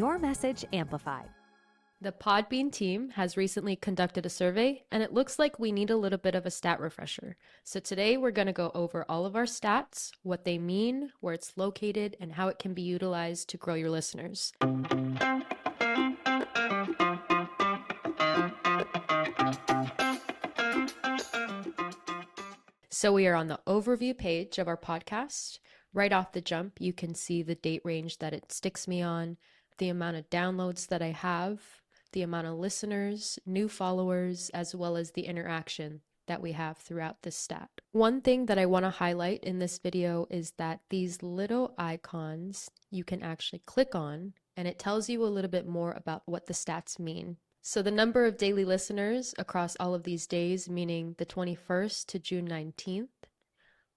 your message amplified. The Podbean team has recently conducted a survey, and it looks like we need a little bit of a stat refresher. So today we're going to go over all of our stats, what they mean, where it's located, and how it can be utilized to grow your listeners. So we are on the overview page of our podcast. Right off the jump, you can see the date range that it sticks me on, the amount of downloads that I have, the amount of listeners, new followers, as well as the interaction that we have throughout this stat. One thing that I want to highlight in this video is that these little icons you can actually click on, and it tells you a little bit more about what the stats mean. So the number of daily listeners across all of these days, meaning the 21st to June 19th.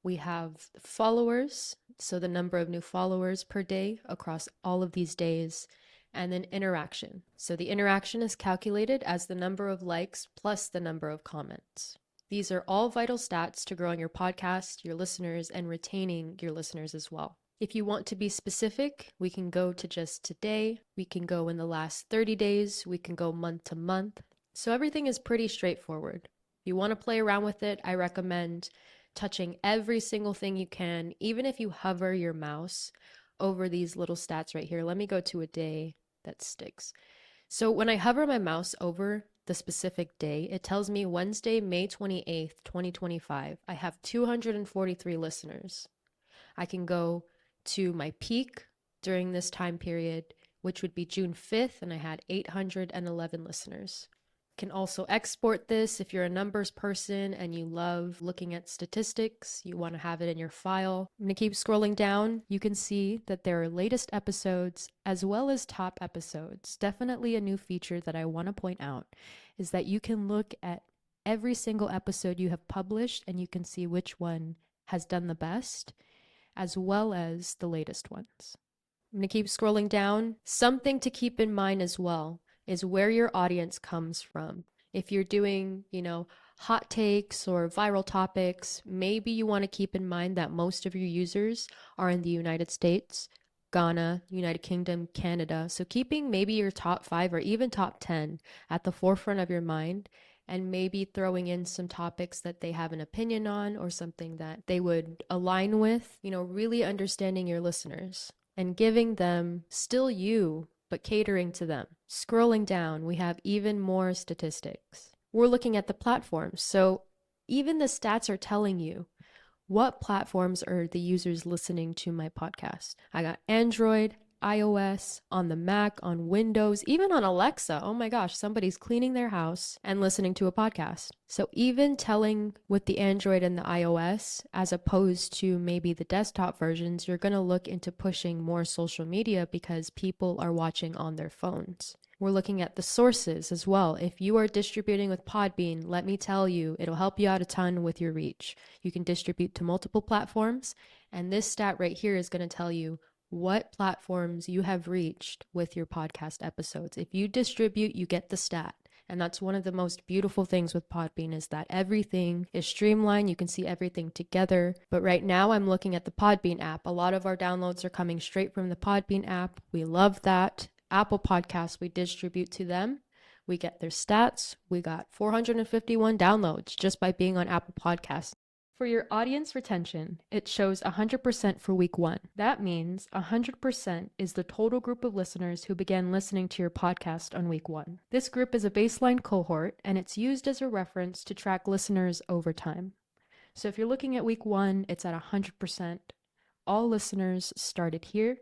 We have followers, so the number of new followers per day across all of these days, and then interaction. So the interaction is calculated as the number of likes plus the number of comments. These are all vital stats to growing your podcast, your listeners, and retaining your listeners as well. If you want to be specific, we can go to just today. We can go in the last 30 days. We can go month to month. So everything is pretty straightforward. If you want to play around with it, I recommend touching every single thing you can, even if you hover your mouse over these little stats right here. Let me go to a day that sticks. So when I hover my mouse over the specific day, it tells me Wednesday, May 28th, 2025. I have 243 listeners. I can go to my peak during this time period, which would be June 5th, and I had 811 listeners. Can also export this if you're a numbers person and you love looking at statistics, you want to have it in your file. I'm going to keep scrolling down. You can see that there are latest episodes as well as top episodes. Definitely a new feature that I want to point out is that you can look at every single episode you have published and you can see which one has done the best, as well as the latest ones. I'm going to keep scrolling down. Something to keep in mind as well is where your audience comes from. If you're doing, hot takes or viral topics, maybe you want to keep in mind that most of your users are in the United States, Ghana, United Kingdom, Canada. So keeping maybe your top 5 or even top 10 at the forefront of your mind, and maybe throwing in some topics that they have an opinion on or something that they would align with, really understanding your listeners and giving them still you, but catering to them. Scrolling down, we have even more statistics. We're looking at the platforms. So even the stats are telling you what platforms are the users listening to my podcast. I got Android, iOS, on the Mac, on Windows, even on Alexa. Oh my gosh, somebody's cleaning their house and listening to a podcast. So even telling with the Android and the iOS, as opposed to maybe the desktop versions, you're going to look into pushing more social media because people are watching on their phones. We're looking at the sources as well. If you are distributing with Podbean, let me tell you, it'll help you out a ton with your reach. You can distribute to multiple platforms, and this stat right here is going to tell you what platforms you have reached with your podcast episodes. If you distribute, you get the stat. And that's one of the most beautiful things with Podbean is that everything is streamlined. You can see everything together. But right now I'm looking at the Podbean app. A lot of our downloads are coming straight from the Podbean app. We love that. Apple Podcasts, we distribute to them. We get their stats. We got 451 downloads just by being on Apple Podcasts. For your audience retention, it shows 100% for week 1. That means 100% is the total group of listeners who began listening to your podcast on week 1. This group is a baseline cohort, and it's used as a reference to track listeners over time. So if you're looking at week 1, it's at 100%. All listeners started here.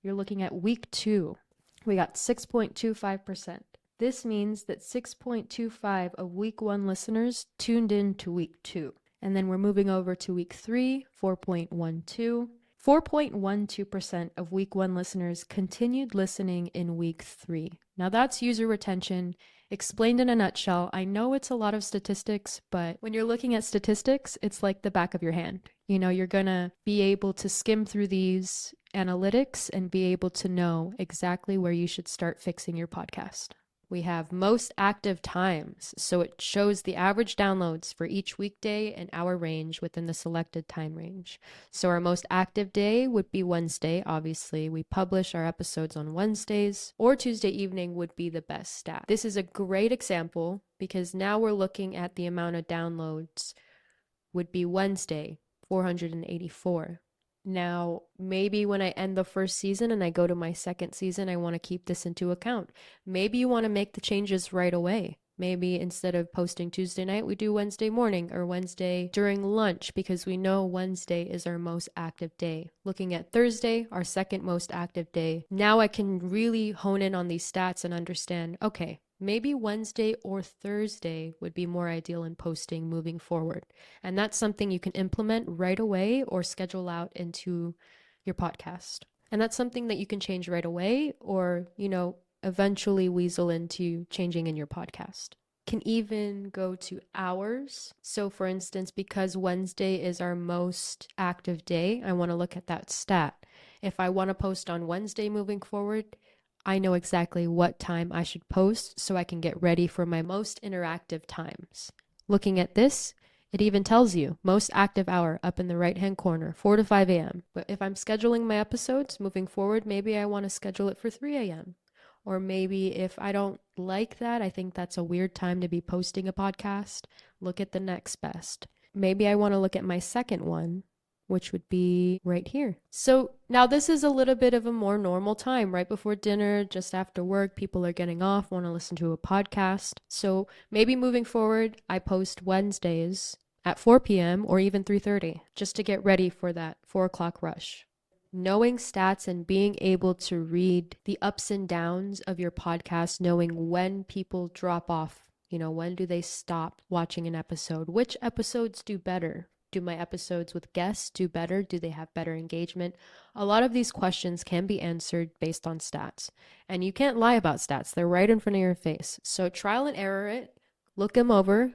You're looking at week 2. We got 6.25%. This means that 6.25 of week 1 listeners tuned in to week 2. And then we're moving over to week 3, 4.12. 4.12% of week 1 listeners continued listening in week 3. Now that's user retention explained in a nutshell. I know it's a lot of statistics, but when you're looking at statistics, it's like the back of your hand. You're going to be able to skim through these analytics and be able to know exactly where you should start fixing your podcast. We have most active times, so it shows the average downloads for each weekday and hour range within the selected time range. So our most active day would be Wednesday. Obviously, we publish our episodes on Wednesdays, or Tuesday evening would be the best stat. This is a great example because now we're looking at the amount of downloads would be Wednesday, 484. Now, maybe when I end the first season and I go to my second season, I want to keep this into account. Maybe you want to make the changes right away. Maybe instead of posting Tuesday night, we do Wednesday morning or Wednesday during lunch because we know Wednesday is our most active day. Looking at Thursday, our second most active day. Now I can really hone in on these stats and understand, okay, maybe Wednesday or Thursday would be more ideal in posting moving forward. And that's something you can implement right away or schedule out into your podcast. And that's something that you can change right away or, eventually weasel into changing in your podcast. Can even go to hours. So for instance, because Wednesday is our most active day, I want to look at that stat. If I want to post on Wednesday moving forward, I know exactly what time I should post so I can get ready for my most interactive times. Looking at this, it even tells you most active hour up in the right hand corner, 4 to 5 a.m. But if I'm scheduling my episodes moving forward, maybe I want to schedule it for 3 a.m. Or maybe if I don't like that, I think that's a weird time to be posting a podcast, look at the next best. Maybe I want to look at my second one, which would be right here. So now this is a little bit of a more normal time, right before dinner, just after work, people are getting off, want to listen to a podcast. So maybe moving forward, I post Wednesdays at 4 p.m. or even 3:30, just to get ready for that 4 o'clock rush. Knowing stats and being able to read the ups and downs of your podcast, knowing when people drop off, when do they stop watching an episode? Which episodes do better? Do my episodes with guests do better? Do they have better engagement? A lot of these questions can be answered based on stats. And you can't lie about stats. They're right in front of your face. So trial and error it, look them over,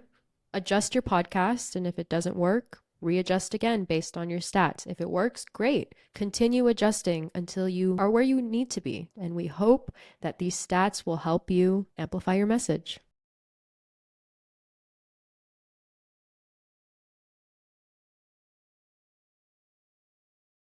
adjust your podcast, and if it doesn't work, readjust again based on your stats. If it works, great. Continue adjusting until you are where you need to be. And we hope that these stats will help you amplify your message.